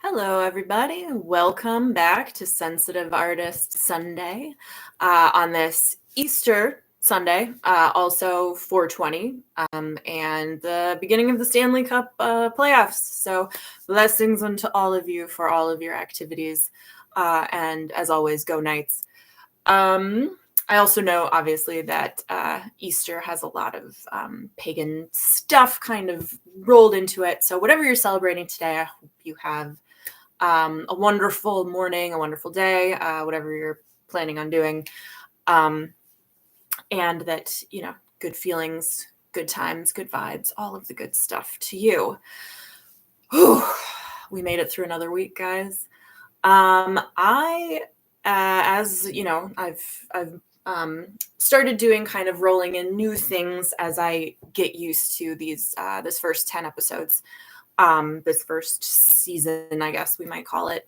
Hello, everybody. Welcome back to Sensitive Artist Sunday on this Easter Sunday, also 420, and the beginning of the Stanley Cup playoffs. So, blessings unto all of you for all of your activities, and as always, go Knights. I also know, obviously, that Easter has a lot of pagan stuff kind of rolled into it. So, whatever you're celebrating today, I hope you have a wonderful morning, a wonderful day, whatever you're planning on doing. And that, good feelings, good times, good vibes, all of the good stuff to you. Whew, we made it through another week, guys. As you know, I've started doing kind of rolling in new things as I get used to this first 10 episodes. This first season, I guess we might call it.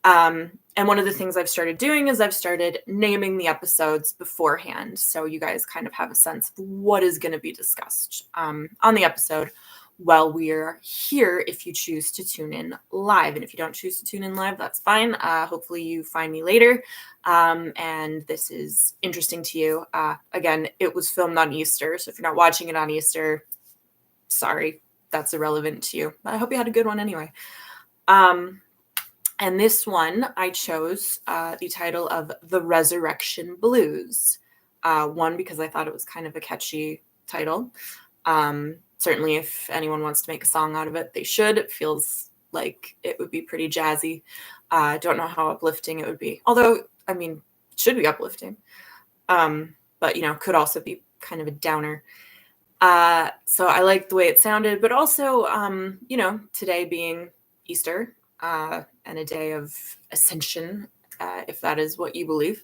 And one of the things I've started doing is I've started naming the episodes beforehand. So you guys kind of have a sense of what is going to be discussed on the episode while we're here if you choose to tune in live. And if you don't choose to tune in live, that's fine. Hopefully you find me later. And this is interesting to you. Again, it was filmed on Easter. So if you're not watching it on Easter, sorry. That's irrelevant to you. I hope you had a good one anyway. And this one, I chose the title of The Resurrection Blues. One, because I thought it was kind of a catchy title. Certainly, if anyone wants to make a song out of it, they should. It feels like it would be pretty jazzy. I don't know how uplifting it would be. Although, I mean, it should be uplifting. But, could also be kind of a downer. So I liked the way it sounded, but also, today being Easter, and a day of ascension, if that is what you believe,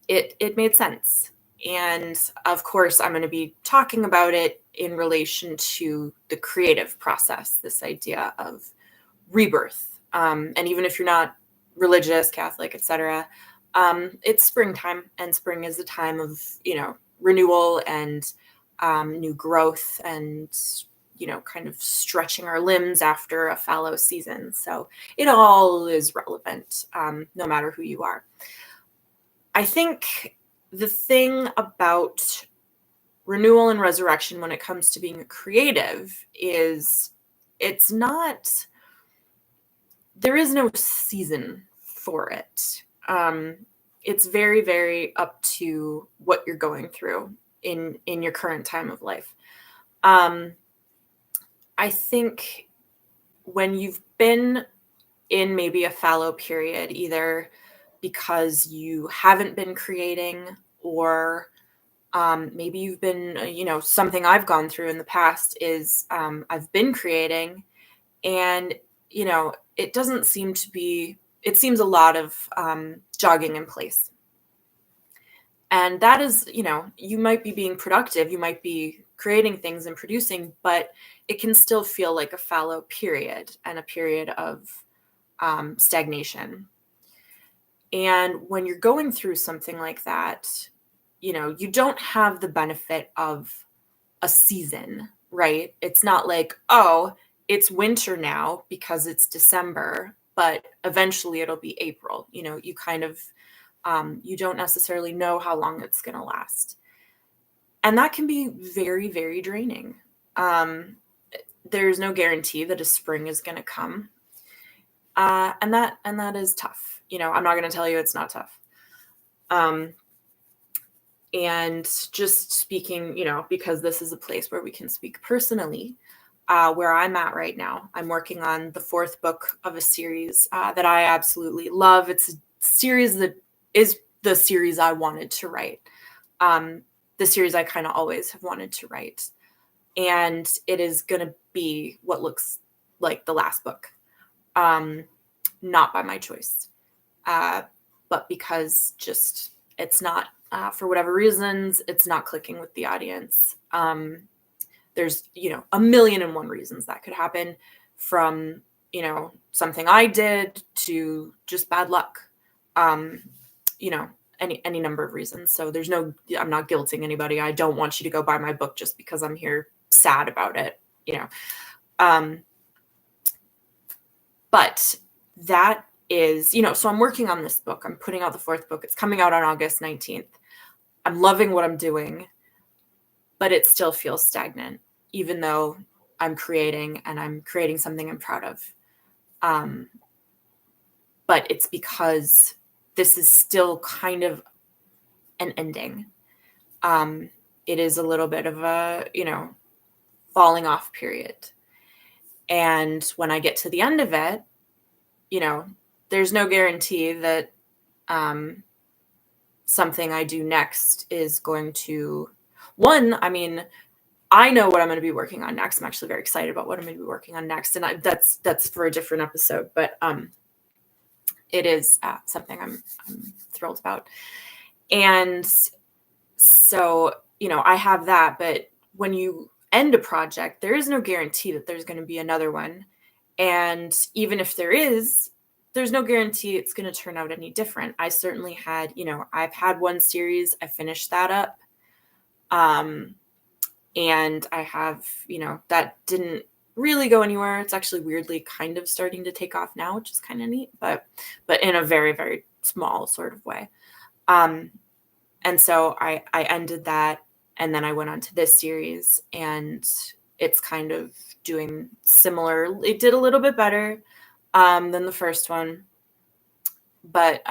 it made sense. And of course, I'm going to be talking about it in relation to the creative process, this idea of rebirth. And even if you're not religious, Catholic, etc., it's springtime, and spring is a time of, renewal and new growth and, kind of stretching our limbs after a fallow season. So it all is relevant, no matter who you are. I think the thing about renewal and resurrection when it comes to being a creative is there is no season for it. It's very, very up to what you're going through in your current time of life. I think when you've been in maybe a fallow period, either because you haven't been creating or maybe you've been, something I've gone through in the past is I've been creating and, it doesn't seem to be, it seems a lot of jogging in place. And that is, you might be being productive, you might be creating things and producing, but it can still feel like a fallow period and a period of stagnation. And when you're going through something like that, you don't have the benefit of a season, right? It's not like, oh, it's winter now because it's December, but eventually it'll be April. You kind of, you don't necessarily know how long it's going to last. And that can be very, very draining. There's no guarantee that a spring is going to come. And that is tough. I'm not going to tell you it's not tough. And just speaking, because this is a place where we can speak personally, where I'm at right now, I'm working on the fourth book of a series that I absolutely love. It's a series that is the series I wanted to write. The series I kind of always have wanted to write. And it is going to be what looks like the last book. Not by my choice, but because just it's not, for whatever reasons, it's not clicking with the audience. There's, a million and one reasons that could happen, from, something I did to just bad luck, any number of reasons. So I'm not guilting anybody. I don't want you to go buy my book just because I'm here sad about it, But that is, so I'm working on this book. I'm putting out the 4th book. It's coming out on August 19th. I'm loving what I'm doing, but it still feels stagnant, even though I'm creating something I'm proud of. But it's because this is still kind of an ending. It is a little bit of a, falling off period. And when I get to the end of it, there's no guarantee that something I do next is going to, I know what I'm going to be working on next. I'm actually very excited about what I'm going to be working on next. And that's for a different episode, but it is something I'm thrilled about. And so, I have that, but when you end a project, there is no guarantee that there's going to be another one. And even if there is, there's no guarantee it's going to turn out any different. I certainly had, I've had one series, I finished that up. And I have, that didn't really go anywhere. It's actually weirdly kind of starting to take off now, which is kind of neat, but in a very, very small sort of way. And so I ended that, and then I went on to this series, and it's kind of doing similar. It did a little bit better than the first one, but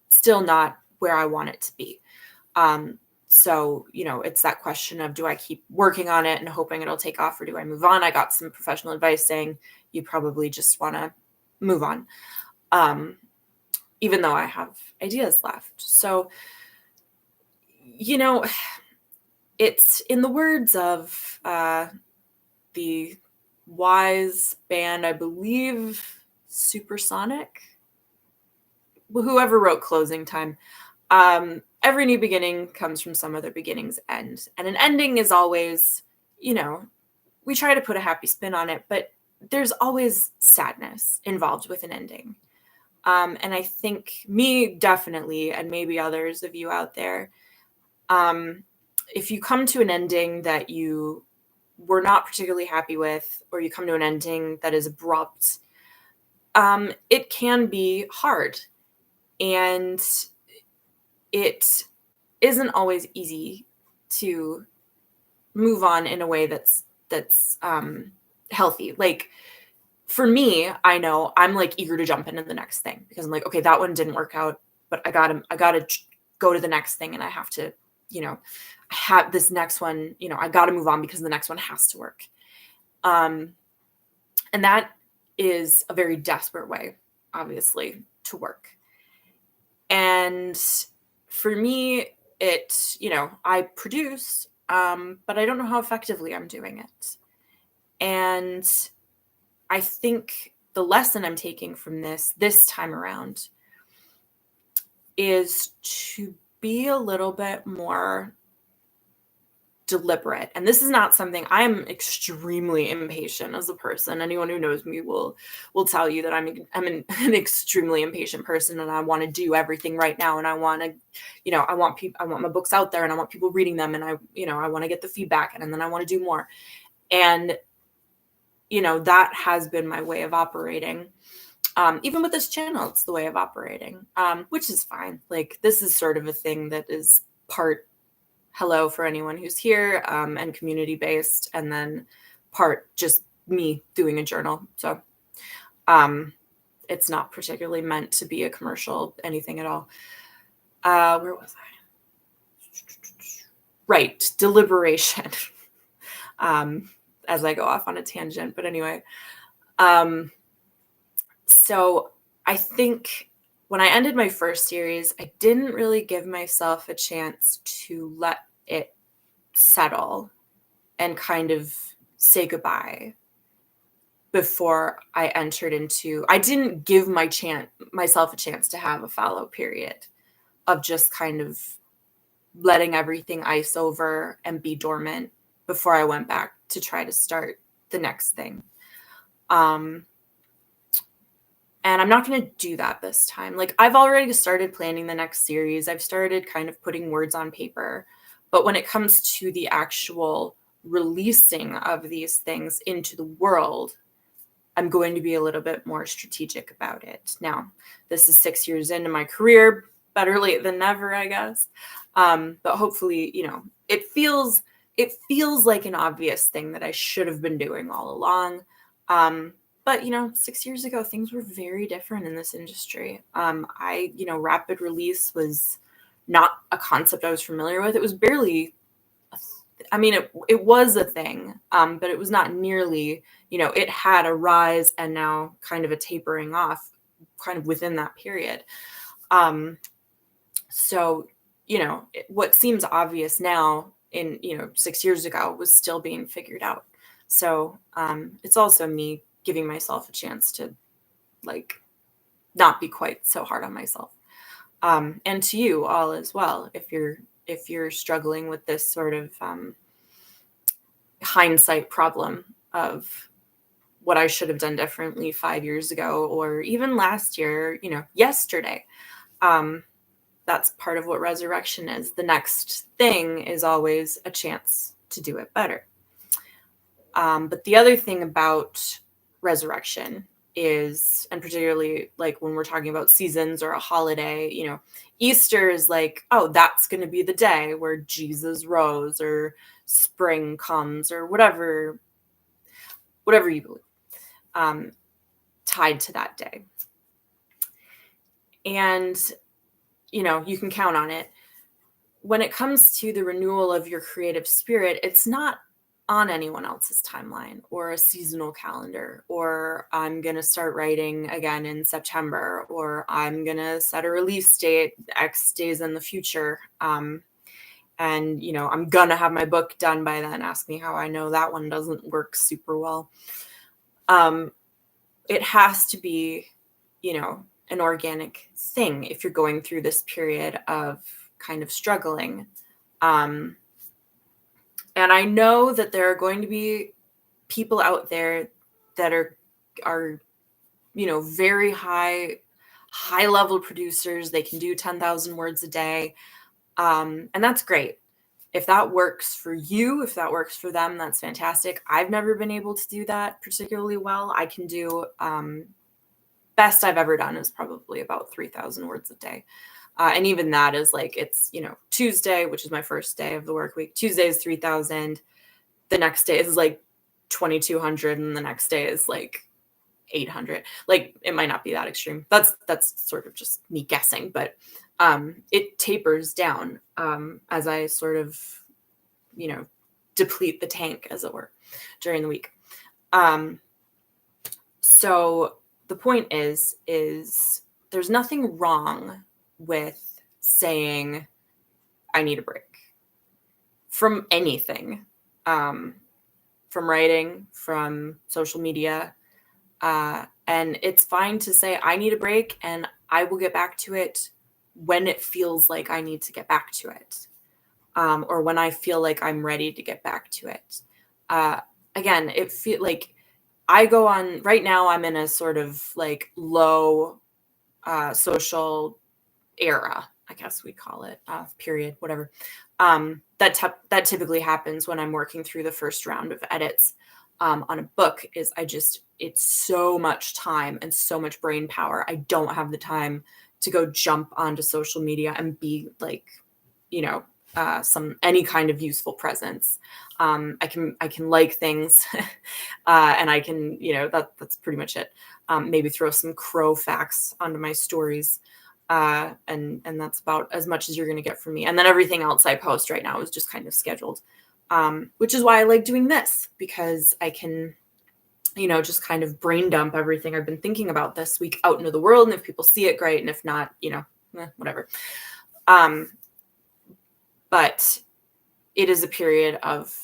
still not where I want it to be. So, it's that question of, do I keep working on it and hoping it'll take off, or do I move on? I got some professional advice saying you probably just want to move on, even though I have ideas left. So, it's in the words of the Wise band, I believe, Supersonic, whoever wrote Closing Time. Every new beginning comes from some other beginning's end. And an ending is always, we try to put a happy spin on it, but there's always sadness involved with an ending. And I think me definitely, and maybe others of you out there, if you come to an ending that you were not particularly happy with, or you come to an ending that is abrupt, it can be hard. And it isn't always easy to move on in a way that's healthy. Like, for me, I know I'm like eager to jump into the next thing, because I'm like, okay, that one didn't work out, but I gotta go to the next thing, and I have to, I have this next one, I gotta move on because the next one has to work. And that is a very desperate way, obviously, to work. And for me, it, I produce, but I don't know how effectively I'm doing it. And I think the lesson I'm taking from this time around is to be a little bit more deliberate. And this is not something, I'm extremely impatient as a person. Anyone who knows me will tell you that I'm an extremely impatient person, and I want to do everything right now. And I want to, I want my books out there, and I want people reading them. And I want to get the feedback, and then I want to do more. And, that has been my way of operating. Even with this channel, it's the way of operating, which is fine. Like, this is sort of a thing that is part hello for anyone who's here, and community-based, and then part just me doing a journal. So it's not particularly meant to be a commercial, anything at all. Where was I? Right, deliberation. As I go off on a tangent, but anyway. So I think when I ended my first series, I didn't really give myself a chance to let it settle and kind of say goodbye before I entered into, I didn't give myself a chance to have a fallow period of just kind of letting everything ice over and be dormant before I went back to try to start the next thing. And I'm not going to do that this time. Like, I've already started planning the next series. I've started kind of putting words on paper. But when it comes to the actual releasing of these things into the world, I'm going to be a little bit more strategic about it. Now, this is 6 years into my career, better late than never, I guess. But hopefully, it feels like an obvious thing that I should have been doing all along. But 6 years ago, things were very different in this industry. Rapid release was not a concept I was familiar with. It was barely, it was a thing, but it was not nearly, it had a rise and now kind of a tapering off kind of within that period. So, what seems obvious now in, 6 years ago was still being figured out. So it's also me giving myself a chance to not be quite so hard on myself. And to you all as well, if you're struggling with this sort of hindsight problem of what I should have done differently 5 years ago, or even last year, yesterday. That's part of what resurrection is. The next thing is always a chance to do it better. But the other thing about resurrection is, and particularly like when we're talking about seasons or a holiday, Easter is like, oh, that's going to be the day where Jesus rose, or spring comes, or whatever you believe, tied to that day. And, you can count on it. When it comes to the renewal of your creative spirit, it's not on anyone else's timeline or a seasonal calendar, or I'm going to start writing again in September, or I'm going to set a release date X days in the future. And, I'm going to have my book done by then. Ask me how I know that one doesn't work super well. It has to be, an organic thing if you're going through this period of kind of struggling. And I know that there are going to be people out there that are very high level producers. They can do 10,000 words a day. And that's great. If that works for you, if that works for them, that's fantastic. I've never been able to do that particularly well. I can do, best I've ever done is probably about 3,000 words a day. And even that is like, it's, Tuesday, which is my first day of the work week. Tuesday is 3,000. The next day is like 2,200. And the next day is like 800. Like, it might not be that extreme. That's sort of just me guessing, but it tapers down as I sort of, deplete the tank, as it were, during the week. So the point is there's nothing wrong with saying I need a break from anything, from writing, from social media. And it's fine to say I need a break and I will get back to it when it feels like I need to get back to it, or when I feel like I'm ready to get back to it. Again, it feel like I go on right now. I'm in a sort of like low social era, I guess we call it, period, whatever. That typically happens when I'm working through the first round of edits on a book. It's so much time and so much brain power. I don't have the time to go jump onto social media and be like, any kind of useful presence. I can like things, and I can, that's pretty much it. Maybe throw some crow facts onto my stories. And that's about as much as you're going to get from me. And then everything else I post right now is just kind of scheduled, which is why I like doing this, because I can, just kind of brain dump everything I've been thinking about this week out into the world. And if people see it, great. And if not, whatever. But it is a period of,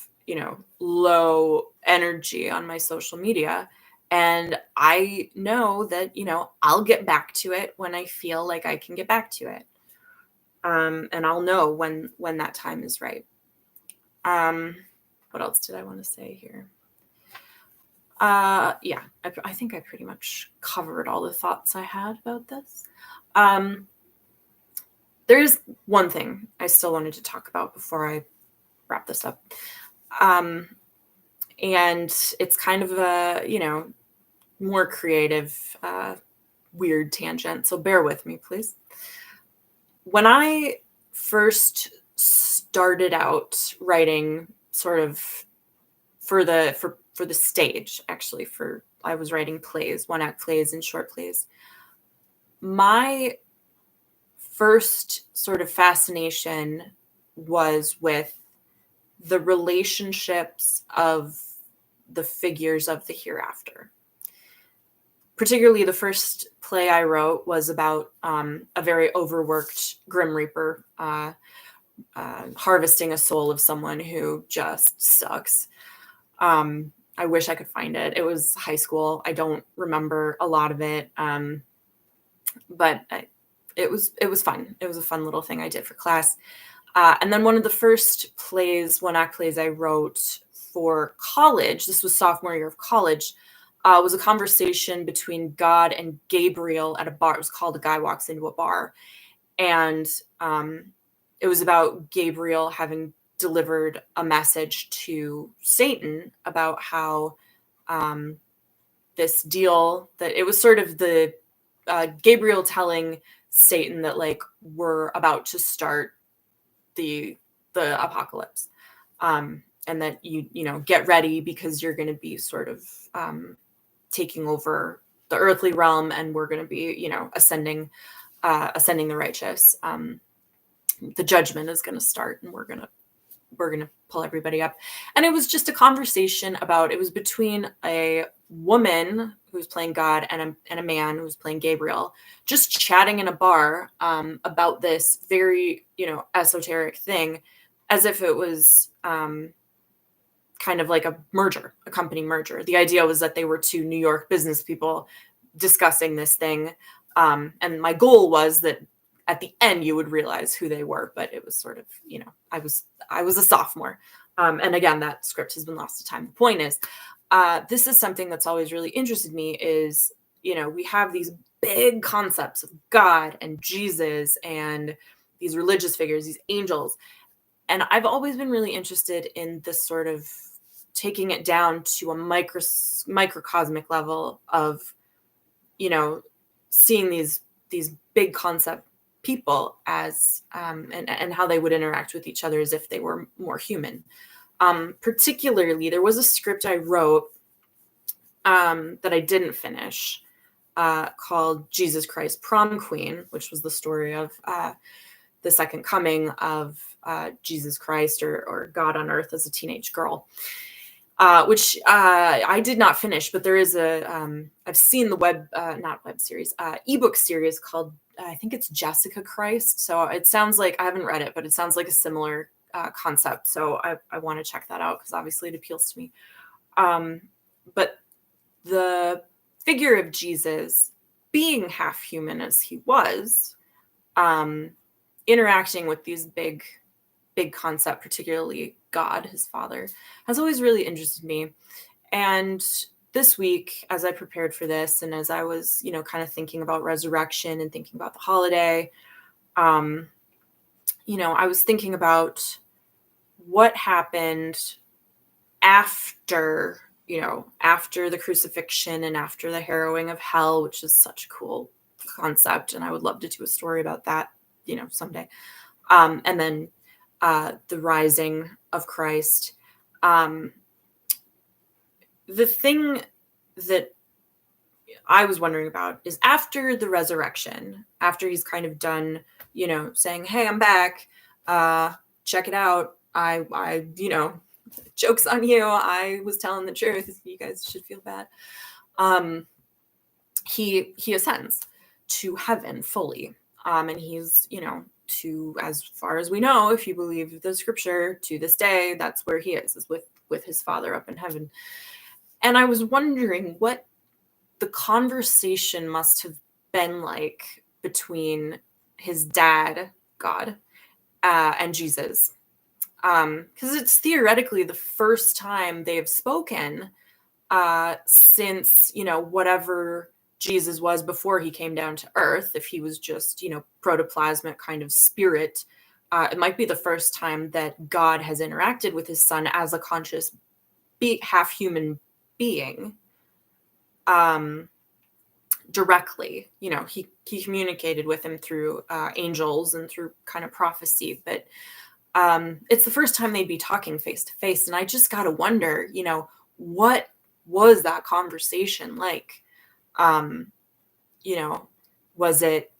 low energy on my social media. And I know that, I'll get back to it when I feel like I can get back to it. And I'll know when that time is right. What else did I want to say here? Yeah, I think I pretty much covered all the thoughts I had about this. There's one thing I still wanted to talk about before I wrap this up. And it's kind of a, more creative, weird tangent, so bear with me, please. When I first started out writing sort of for the stage, actually, I was writing plays, one-act plays and short plays. My first sort of fascination was with the relationships of the figures of the hereafter. Particularly, the first play I wrote was about a very overworked Grim Reaper harvesting a soul of someone who just sucks. I wish I could find it. It was high school. I don't remember a lot of it, but it was fun. It was a fun little thing I did for class. And then one of the first plays, one-act plays I wrote for college, this was sophomore year of college, was a conversation between God and Gabriel at a bar. It was called A Guy Walks Into a Bar. And it was about Gabriel having delivered a message to Satan about how this deal, that it was sort of the Gabriel telling Satan that, like, we're about to start the apocalypse, and that you know, get ready because you're going to be sort of taking over the earthly realm, and we're going to be, you know, ascending the righteous. The judgment is going to start, and we're going to pull everybody up. And it was just a conversation about, it was between a woman who was playing God and a man who was playing Gabriel, just chatting in a bar about this very, you know, esoteric thing, as if it was kind of like a merger, a company merger. The idea was that they were two New York business people discussing this thing. And my goal was that at the end you would realize who they were, but it was sort of, you know, I was a sophomore. And again, that script has been lost to time. The point is, this is something that's always really interested me is, you know, we have these big concepts of God and Jesus and these religious figures, these angels. And I've always been really interested in this sort of taking it down to a microcosmic level of, you know, seeing these big concept people as and how they would interact with each other as if they were more human. Particularly, there was a script I wrote that I didn't finish called Jesus Christ Prom Queen, which was the story of the second coming of Jesus Christ, or God on earth as a teenage girl, which I did not finish, but there is I've seen the not web series, ebook series called, I think it's Jessica Christ. So it sounds like, I haven't read it, but it sounds like a similar concept. So I want to check that out because obviously it appeals to me. But the figure of Jesus, being half human as he was, interacting with these big concept, particularly God, his father, has always really interested me. And this week, as I prepared for this, and as I was, you know, kind of thinking about resurrection and thinking about the holiday, you know, I was thinking about what happened after, you know, after the crucifixion and after the harrowing of hell, which is such a cool concept. And I would love to do a story about that, you know, someday. And then the rising of Christ. The thing that I was wondering about is, after the resurrection, after he's kind of done, you know, saying, hey, I'm back, check it out. I, you know, joke's on you. I was telling the truth. You guys should feel bad. He ascends to heaven fully. And he's, you know, to, as far as we know, if you believe the scripture, to this day, that's where he is with his father up in heaven. And I was wondering what the conversation must have been like between his dad, God, and Jesus. Because it's theoretically the first time they have spoken since, you know, whatever Jesus was before he came down to earth. If he was just, you know, protoplasmic kind of spirit, it might be the first time that God has interacted with his son as a conscious half human being. um, directly. He communicated with him through angels and through kind of prophecy, but it's the first time they'd be talking face to face. And I just got to wonder, what was that conversation like? Um, was it,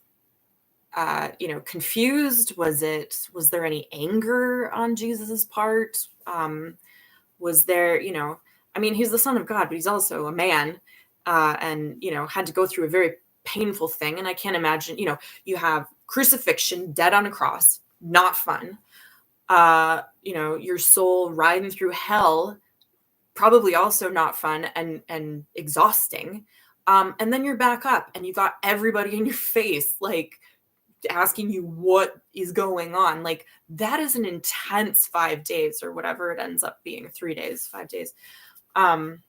confused? Was there any anger on Jesus's part? Was there, I mean, he's the Son of God, but he's also a man, and, had to go through a very painful thing. And I can't imagine, you have crucifixion, dead on a cross, not fun. Your soul riding through hell, probably also not fun and exhausting. And then you're back up and you got everybody in your face, like asking you what is going on. Like, that is an intense 5 days or whatever it ends up being, 3 days, 5 days. Um,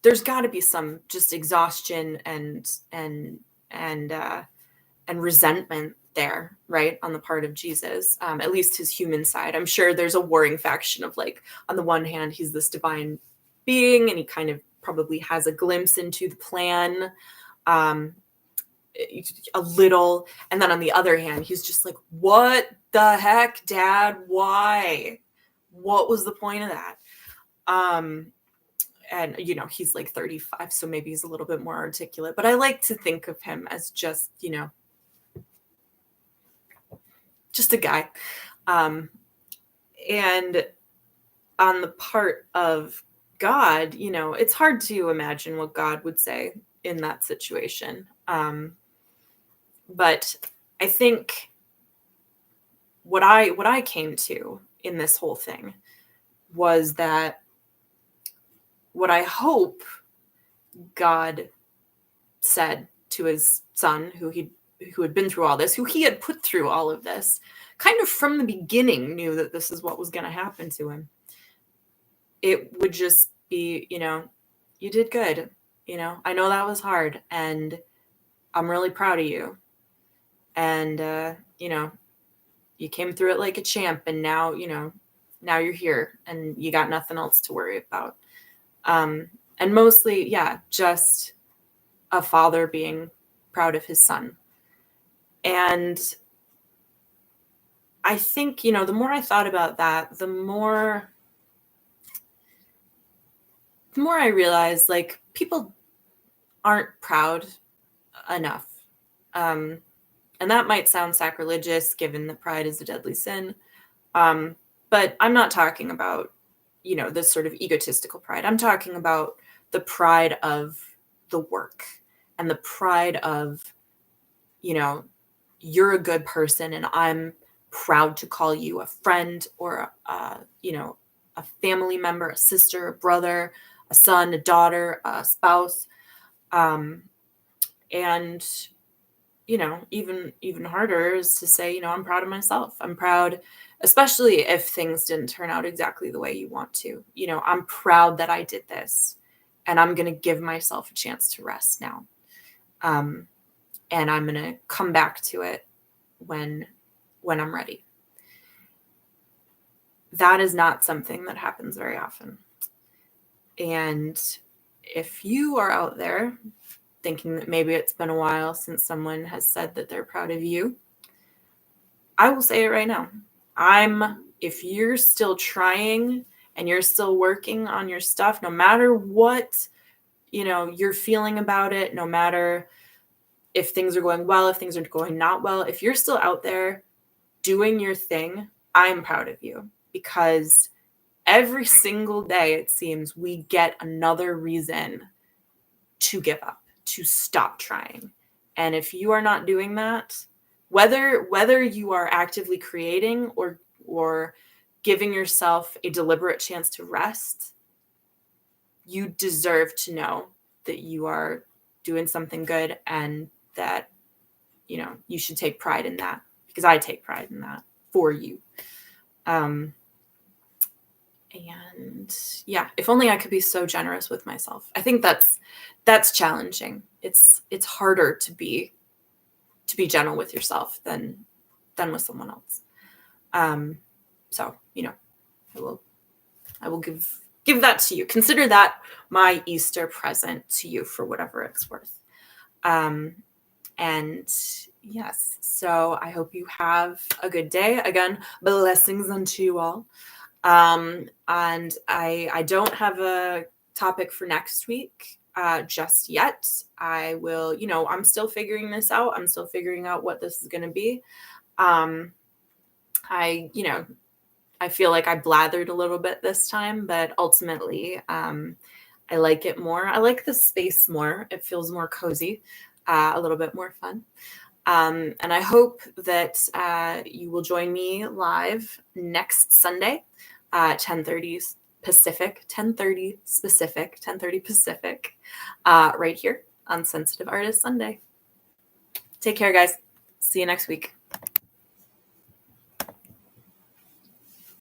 there's got to be some just exhaustion and resentment there, right, on the part of Jesus, at least his human side. I'm sure there's a warring faction of, like, on the one hand, he's this divine being and he kind of probably has a glimpse into the plan, a little, and then on the other hand, he's just like, what the heck, Dad? Why? What was the point of that? And he's like 35, so maybe he's a little bit more articulate, but I like to think of him as just just a guy. And on the part of God, it's hard to imagine what God would say in that situation. But I think what I came to in this whole thing was that what I hope God said to his son, who had been through all this, who he had put through all of this, kind of from the beginning knew that this is what was going to happen to him. It would just be, you did good. I know that was hard and I'm really proud of you. And, you came through it like a champ and now, now you're here and you got nothing else to worry about. And mostly, yeah, just a father being proud of his son. And I think, the more I thought about that, the more I realized, like, people aren't proud enough. And that might sound sacrilegious given that pride is a deadly sin. But I'm not talking about, this sort of egotistical pride. I'm talking about the pride of the work and the pride of, you're a good person and I'm proud to call you a friend or, a family member, a sister, a brother, a son, a daughter, a spouse. And, even harder is to say, I'm proud of myself. I'm proud, especially if things didn't turn out exactly the way you want to. I'm proud that I did this and I'm going to give myself a chance to rest now. And I'm going to come back to it when I'm ready. That is not something that happens very often. And if you are out there thinking that maybe it's been a while since someone has said that they're proud of you, I will say it right now. If you're still trying and you're still working on your stuff, no matter what, you're feeling about it, no matter if things are going well, if things are going not well, if you're still out there doing your thing, I'm proud of you, because every single day, it seems, we get another reason to give up, to stop trying. And if you are not doing that, whether you are actively creating or giving yourself a deliberate chance to rest, you deserve to know that you are doing something good and that, you should take pride in that, because I take pride in that for you. And yeah, if only I could be so generous with myself. I think that's challenging. It's harder to be gentle with yourself than with someone else. So, I will give give that to you. Consider that my Easter present to you for whatever it's worth. And yes, so I hope you have a good day. Again, blessings unto you all. And I don't have a topic for next week just yet. I will, I'm still figuring this out. I'm still figuring out what this is going to be. I feel like I blathered a little bit this time, but ultimately, I like it more. I like the space more. It feels more cozy, a little bit more fun. And I hope that you will join me live next Sunday, 10:30 Pacific, 10:30 specific, 10:30 Pacific, right here on Sensitive Artist Sunday. Take care, guys. See you next week.